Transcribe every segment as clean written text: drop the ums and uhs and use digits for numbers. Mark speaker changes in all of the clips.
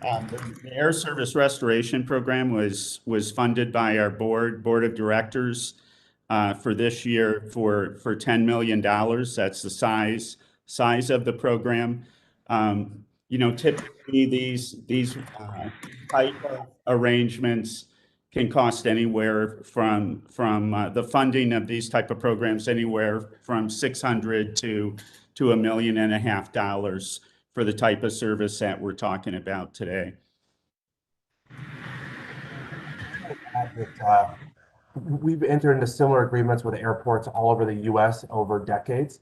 Speaker 1: The Air Service Restoration Program was funded by our board of directors for this year for $10 million. That's the size of the program. Typically these type of arrangements can cost anywhere from the funding of these type of programs anywhere from $600 to $1.5 million for the type of service that we're talking about today.
Speaker 2: We've entered into similar agreements with airports all over the U.S. over decades.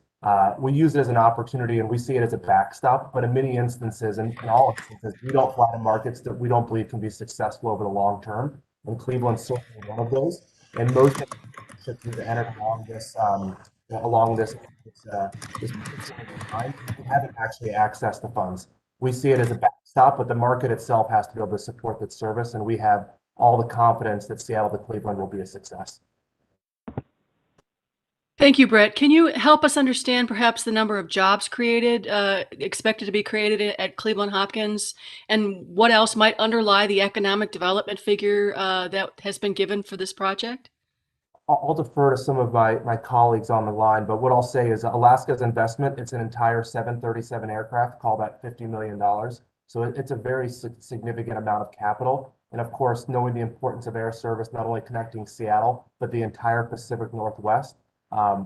Speaker 2: We use it as an opportunity and we see it as a backstop, but in many instances, and in all instances, we don't fly to markets that we don't believe can be successful over the long term. And Cleveland's certainly one of those. And most ships we've entered along this time, we haven't actually accessed the funds. We see it as a backstop, but the market itself has to be able to support that service, and we have all the confidence that Seattle to Cleveland will be a success.
Speaker 3: Thank you, Brett. Can you help us understand perhaps the number of jobs created, expected to be created at Cleveland Hopkins, and what else might underlie the economic development figure that has been given for this project?
Speaker 2: I'll defer to some of my colleagues on the line, but what I'll say is Alaska's investment, it's an entire 737 aircraft, call that $50 million. So it's a very significant amount of capital. And of course, knowing the importance of air service, not only connecting Seattle, but the entire Pacific Northwest.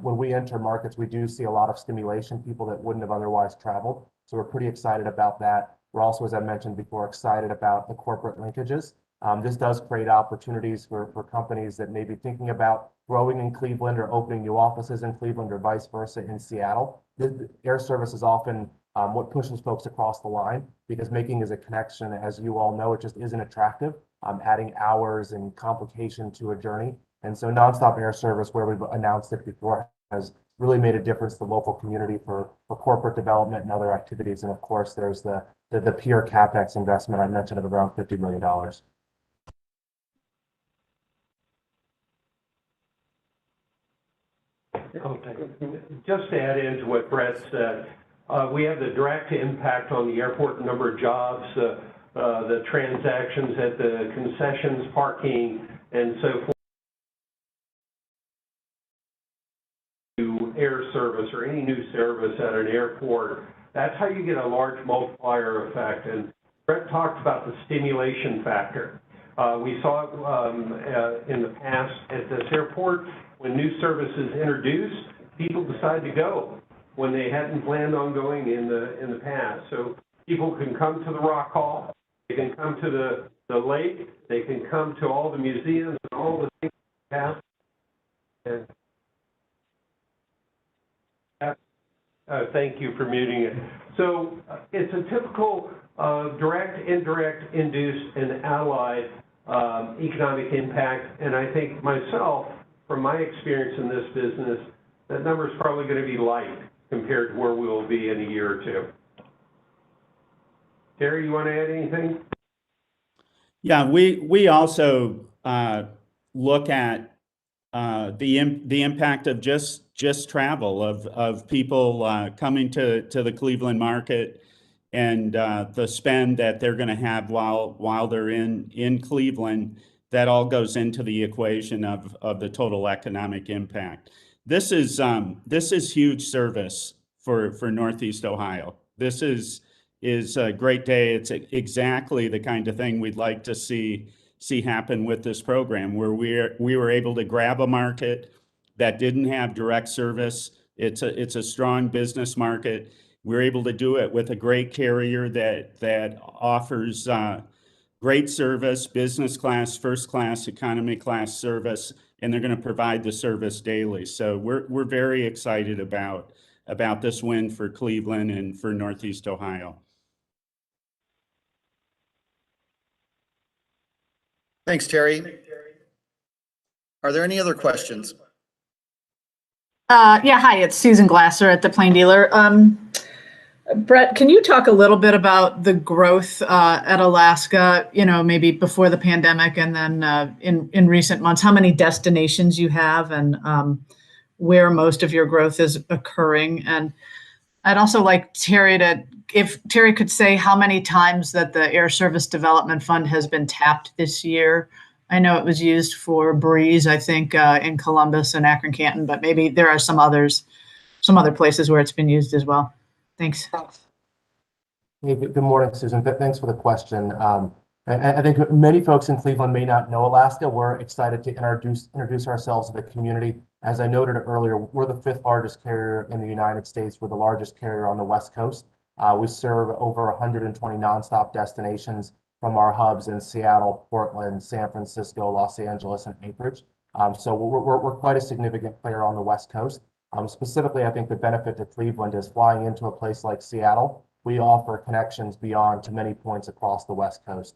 Speaker 2: When we enter markets, we do see a lot of stimulation, people that wouldn't have otherwise traveled. So we're pretty excited about that. We're also, as I mentioned before, excited about the corporate linkages. This does create opportunities for companies that may be thinking about growing in Cleveland or opening new offices in Cleveland or vice versa in Seattle. The air service is often what pushes folks across the line, because making is a connection, as you all know, it just isn't attractive, adding hours and complication to a journey. And so nonstop air service, where we've announced it before, has really made a difference to the local community for corporate development and other activities. And of course, there's the pure CapEx investment I mentioned of around $50 million.
Speaker 4: Just to add into what Brett said, we have the direct impact on the airport, number of jobs, the transactions at the concessions, parking, and so forth. To air service or any new service at an airport, that's how you get a large multiplier effect. And Brett talked about the stimulation factor. We saw it in the past at this airport. When new services introduced, people decide to go when they hadn't planned on going in the past. So people can come to the Rock Hall, they can come to the lake, they can come to all the museums and all the things we have. And thank you for muting it. So it's a typical direct, indirect, induced, and allied economic impact. And I think myself, from my experience in this business, that number is probably going to be light compared to where we will be in a year or two. Terry, you want to add anything?
Speaker 1: Yeah, we also look at the impact of just travel, of people coming to the Cleveland market, and the spend that they're going to have while they're in Cleveland. That all goes into the equation of the total economic impact. This is huge service for Northeast Ohio. This is a great day. It's exactly the kind of thing we'd like to see happen with this program, where we were able to grab a market that didn't have direct service. It's a strong business market. We're able to do it with a great carrier that offers great service, business class, first class, economy class service, and they're going to provide the service daily. So we're very excited about this win for Cleveland and for Northeast Ohio.
Speaker 5: Thanks, Terry. Are there any other questions?
Speaker 6: Yeah, hi, it's Susan Glasser at the Plain Dealer. Brett, can you talk a little bit about the growth at Alaska, maybe before the pandemic and then in recent months, how many destinations you have and where most of your growth is occurring? And I'd also like Terry to if Terry could say how many times that the Air Service Development Fund has been tapped this year. I know it was used for Breeze, I think, in Columbus and Akron Canton, but maybe there are some other places where it's been used as well. Thanks.
Speaker 2: Hey, good morning, Susan. Thanks for the question. I think many folks in Cleveland may not know Alaska. We're excited to introduce ourselves to the community. As I noted earlier, we're the 5th largest carrier in the United States. We're the largest carrier on the West Coast. We serve over 120 nonstop destinations from our hubs in Seattle, Portland, San Francisco, Los Angeles, and Anchorage. So we're quite a significant player on the West Coast. Specifically, I think the benefit to Cleveland is flying into a place like Seattle. We offer connections beyond to many points across the West Coast.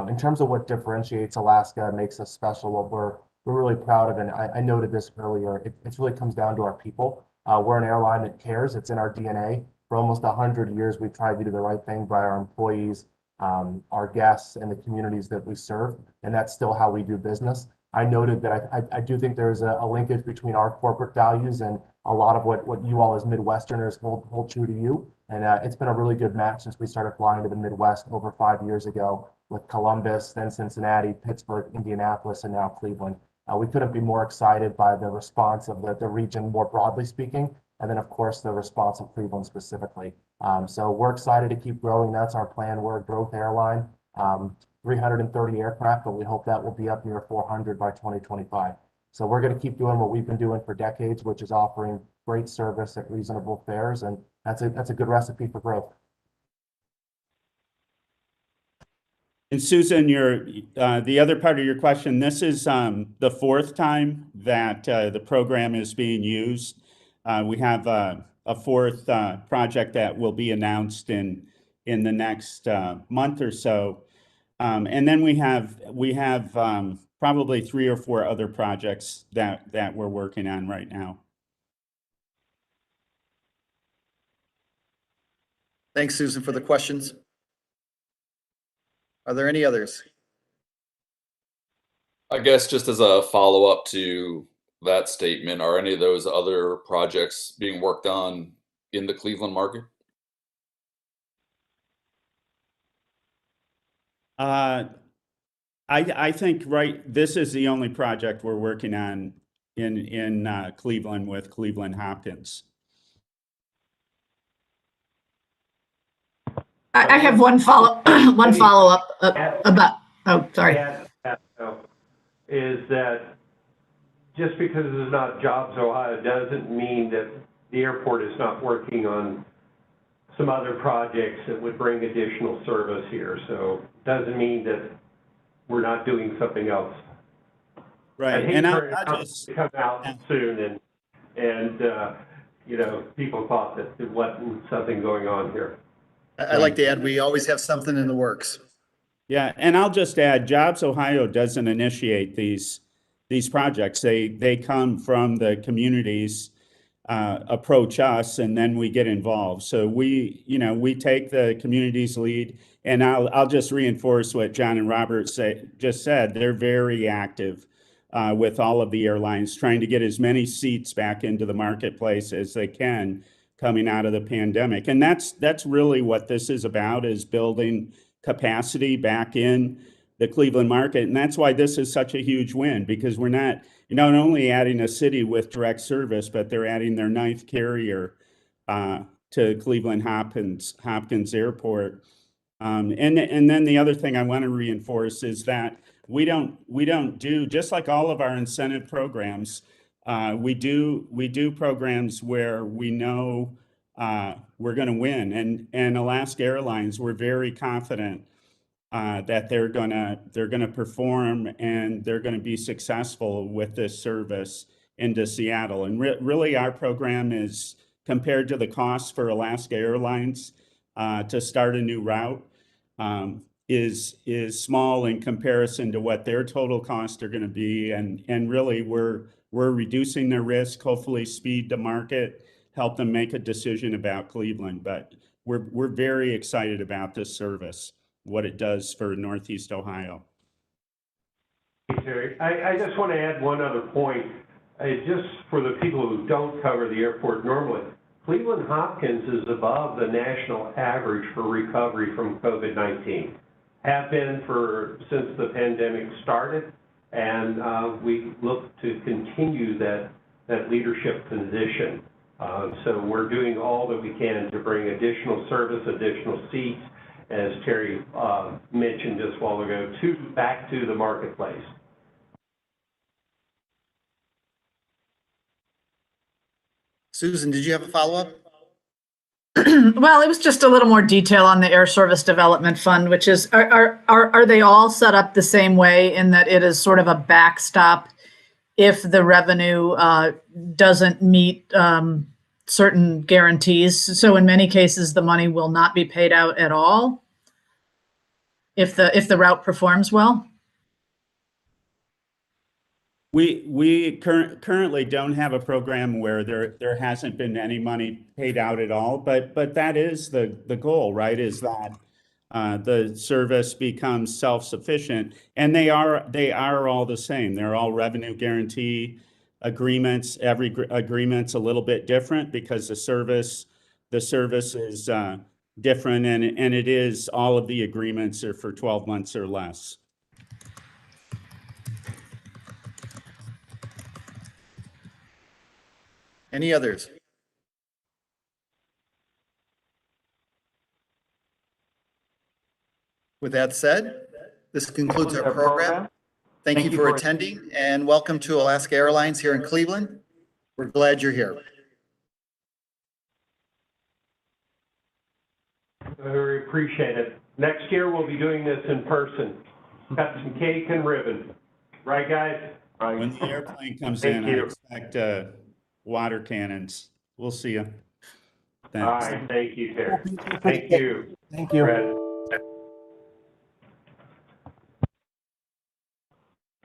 Speaker 2: In terms of what differentiates Alaska, makes us special, what we're really proud of, and I noted this earlier, it really comes down to our people. We're an airline that cares. It's in our DNA. For almost 100 years, we've tried to do the right thing by our employees, our guests, and the communities that we serve, and that's still how we do business. I noted that I do think there's a linkage between our corporate values and a lot of what you all as Midwesterners hold true to you. And it's been a really good match since we started flying to the Midwest over 5 years ago with Columbus, then Cincinnati, Pittsburgh, Indianapolis, and now Cleveland. We couldn't be more excited by the response of the region more broadly speaking, and then of course the response of Cleveland specifically. So we're excited to keep growing. That's our plan. We're a growth airline, 330 aircraft, but we hope that will be up near 400 by 2025. So we're going to keep doing what we've been doing for decades, which is offering great service at reasonable fares, and that's a good recipe for growth.
Speaker 1: And Susan, the other part of your question, this is the 4th time that the program is being used. We have a 4th project that will be announced in the next month or so. And then we have probably 3 or 4 other projects that we're working on right now.
Speaker 5: Thanks, Susan, for the questions. Are there any others?
Speaker 7: I guess just as a follow-up to that statement, are any of those other projects being worked on in the Cleveland market?
Speaker 1: I think this is the only project we're working on in Cleveland with Cleveland Hopkins.
Speaker 6: I have one follow-up about, oh, sorry.
Speaker 4: Yeah, is that just because there's not Jobs Ohio doesn't mean that the airport is not working on some other projects that would bring additional service here. So it doesn't mean that we're not doing something else.
Speaker 1: Right,
Speaker 4: and
Speaker 1: I'll just
Speaker 4: come out soon, and you know, people thought that there wasn't something going on here.
Speaker 5: I like to add, we always have something in the works.
Speaker 1: Yeah, and I'll just add, Jobs Ohio doesn't initiate these projects. They come from the communities, approach us, and then we get involved. So we take the community's lead, and I'll just reinforce what John and Robert just said. They're very active with all of the airlines, trying to get as many seats back into the marketplace as they can coming out of the pandemic. And that's really what this is about, is building capacity back in the Cleveland market. And that's why this is such a huge win, because we're not only adding a city with direct service, but they're adding their 9th carrier to Cleveland Hopkins Airport. And then the other thing I want to reinforce is that we don't do, just like all of our incentive programs, we do programs where we know we're going to win, and Alaska Airlines, we're very confident that they're gonna perform and they're going to be successful with this service into Seattle. And really, our program is, compared to the cost for Alaska Airlines to start a new route, is small in comparison to what their total costs are going to be, and really we're reducing their risk, hopefully speed to market, help them make a decision about Cleveland. But we're very excited about this service, what it does for Northeast Ohio.
Speaker 4: Terry, I just want to add one other point. Just for the people who don't cover the airport normally, Cleveland Hopkins is above the national average for recovery from COVID-19. Have been since the pandemic started, and we look to continue that leadership position. So we're doing all that we can to bring additional service, additional seats, as Terry mentioned just a while ago, back to the marketplace.
Speaker 5: Susan, did you have a follow-up?
Speaker 6: Well, it was just a little more detail on the Air Service Development Fund, which is, are they all set up the same way in that it is sort of a backstop if the revenue doesn't meet certain guarantees? So in many cases, the money will not be paid out at all if the route performs well?
Speaker 1: We currently don't have a program where there hasn't been any money paid out at all, but that is the goal, right? Is that the service becomes self-sufficient, and they are all the same. They're all revenue guarantee agreements. Every agreement's a little bit different because the service is different, and it is, all of the agreements are for 12 months or less.
Speaker 5: Any others? With that said, this concludes our program. Thank you for attending, and welcome to Alaska Airlines here in Cleveland. We're glad you're here.
Speaker 4: We appreciate it. Next year, we'll be doing this in person. Got some cake and ribbon. Right, guys? Right.
Speaker 1: When the airplane comes
Speaker 4: Thank
Speaker 1: in,
Speaker 4: you.
Speaker 1: I expect water cannons. We'll see you.
Speaker 4: All right, thank you, Terry. Thank you.
Speaker 2: Thank you.
Speaker 4: Fred.